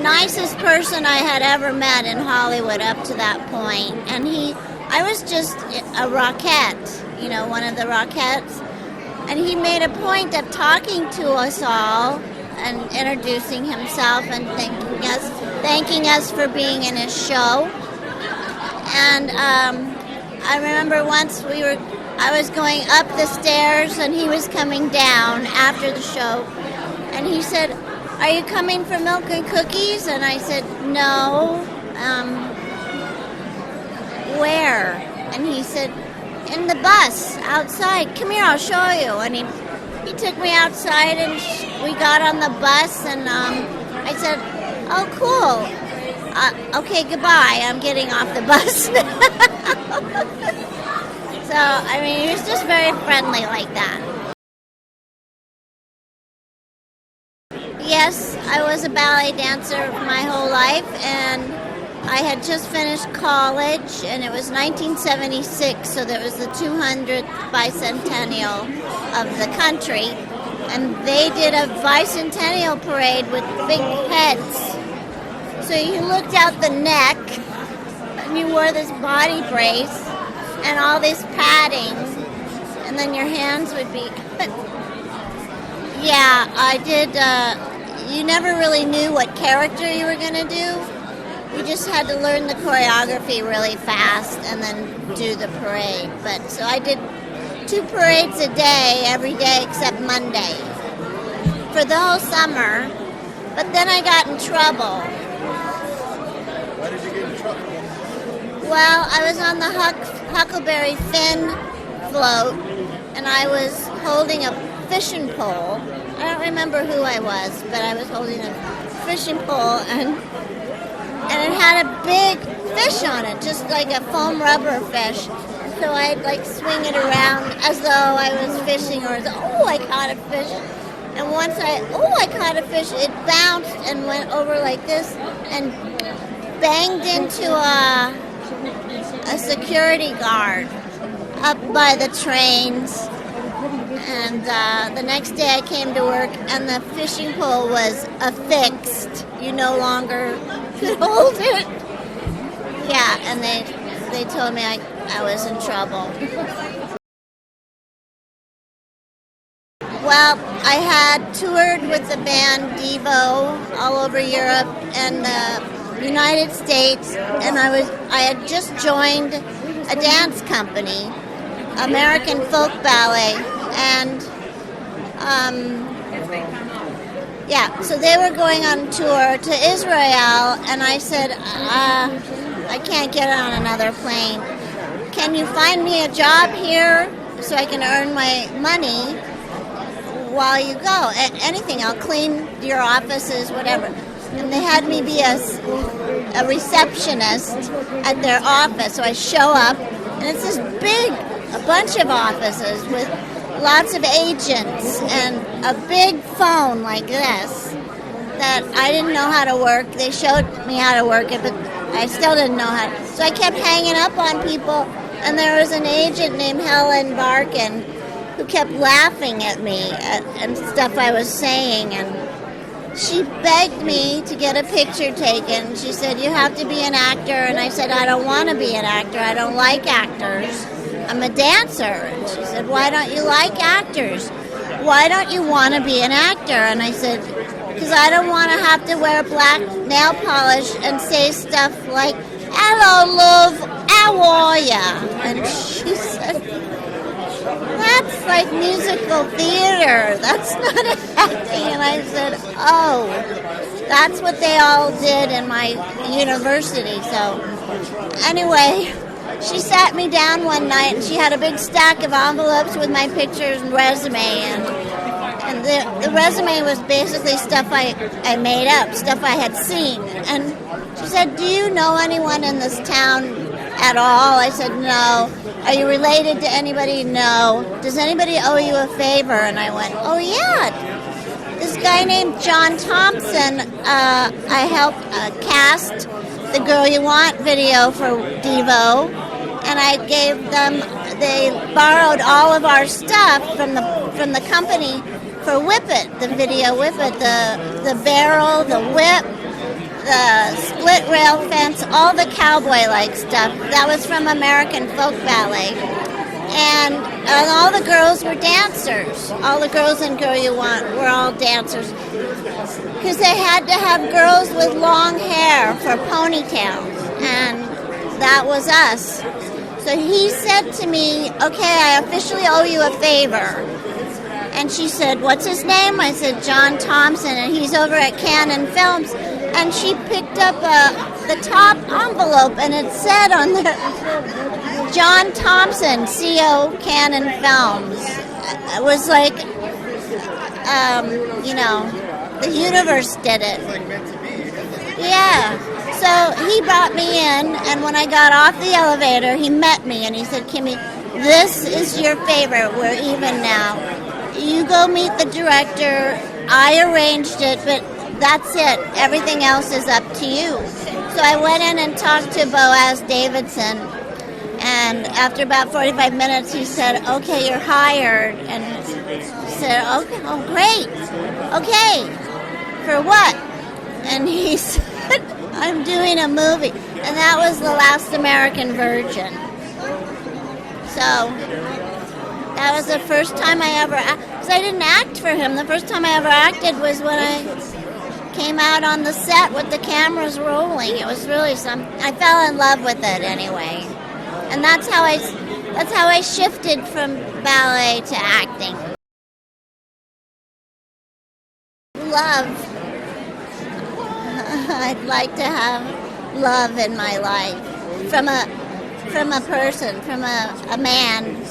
nicest person I had ever met in Hollywood up to that point. And I was just a Rockette, one of the Rockettes. And he made a point of talking to us all and introducing himself and thanking us for being in his show. And I remember once I was going up the stairs and he was coming down after the show, and he said, "Are you coming for milk and cookies?" And I said, "No." "Where?" And he said, "In the bus outside. Come here, I'll show you." And he took me outside and we got on the bus, and I said, "Oh, cool. Okay, goodbye. I'm getting off the bus." So, he was just very friendly like that. Yes, I was a ballet dancer my whole life, and I had just finished college, and it was 1976, so there was the 200th bicentennial of the country, and they did a bicentennial parade with big heads. So you looked out the neck, and you wore this body brace, and all this padding, and then your hands would be... Yeah, I did, you never really knew what character you were going to do. You just had to learn the choreography really fast and then do the parade. So I did 2 parades a day, every day except Monday, for the whole summer. But then I got in trouble. Why did you get in trouble? Well, I was on the Huckleberry Finn float, and I was holding a fishing pole. I don't remember who I was, but I was holding a fishing pole, and it had a big fish on it, just like a foam rubber fish. So I'd swing it around as though I was fishing, or I caught a fish. And once I caught a fish, it bounced and went over like this and banged into a security guard up by the trains. And the next day I came to work, and the fishing pole was affixed. You no longer could hold it. Yeah, and they told me I was in trouble. Well, I had toured with the band Devo all over Europe and the United States, and I had just joined a dance company, American Folk Ballet, and so they were going on tour to Israel, and I said, I can't get on another plane. Can you find me a job here so I can earn my money while you go? Anything, I'll clean your offices, whatever. And they had me be a receptionist at their office. So I show up, and it's this a bunch of offices with lots of agents and a big phone like this that I didn't know how to work. They showed me how to work it, but I still didn't know how to. So I kept hanging up on people, and there was an agent named Helen Barkin who kept laughing at me and stuff I was saying, and she begged me to get a picture taken. She said, "You have to be an actor," and I said, "I don't want to be an actor. I don't like actors. I'm a dancer." And she said, "Why don't you like actors? Why don't you want to be an actor?" And I said, "Because I don't want to have to wear black nail polish and say stuff like, 'Hello, love, how are ya?'" And she said, "That's like musical theater. That's not acting." And I said, "Oh, that's what they all did in my university." So anyway, she sat me down one night, and she had a big stack of envelopes with my pictures and resume, and the resume was basically stuff I made up, stuff I had seen. And she said, "Do you know anyone in this town at all?" I said, "No." "Are you related to anybody?" "No." "Does anybody owe you a favor?" And I went, "Oh yeah, this guy named John Thompson, I helped cast the Girl You Want video for Devo, and I gave them, they borrowed all of our stuff from the company for Whip It, the video Whip It, the barrel, the whip, the split rail fence, all the cowboy-like stuff. That was from American Folk Ballet. And all the girls were dancers. All the girls in Girl You Want were all dancers. Because they had to have girls with long hair for ponytails. And that was us. So he said to me, okay, I officially owe you a favor. And she said, what's his name? I said, John Thompson, and he's over at Cannon Films. And she picked up the top envelope, and it said on there, John Thompson, CO Cannon Films. It was like, the universe did it. Yeah. So he brought me in, and when I got off the elevator, he met me, and he said, Kimmy, this is your favorite. We're even now. You go meet the director. I arranged it, but that's it. Everything else is up to you. So I went in and talked to Boaz Davidson, and after about 45 minutes, he said, okay, you're hired. And I said, okay, oh, great. Okay, for what? And he said, I'm doing a movie. And that was The Last American Virgin. So that was the first time I ever, because I didn't act for him. The first time I ever acted was when I came out on the set with the cameras rolling. It was really something. I fell in love with it anyway. And that's how I shifted from ballet to acting. Love. I'd like to have love in my life from a person, from a man.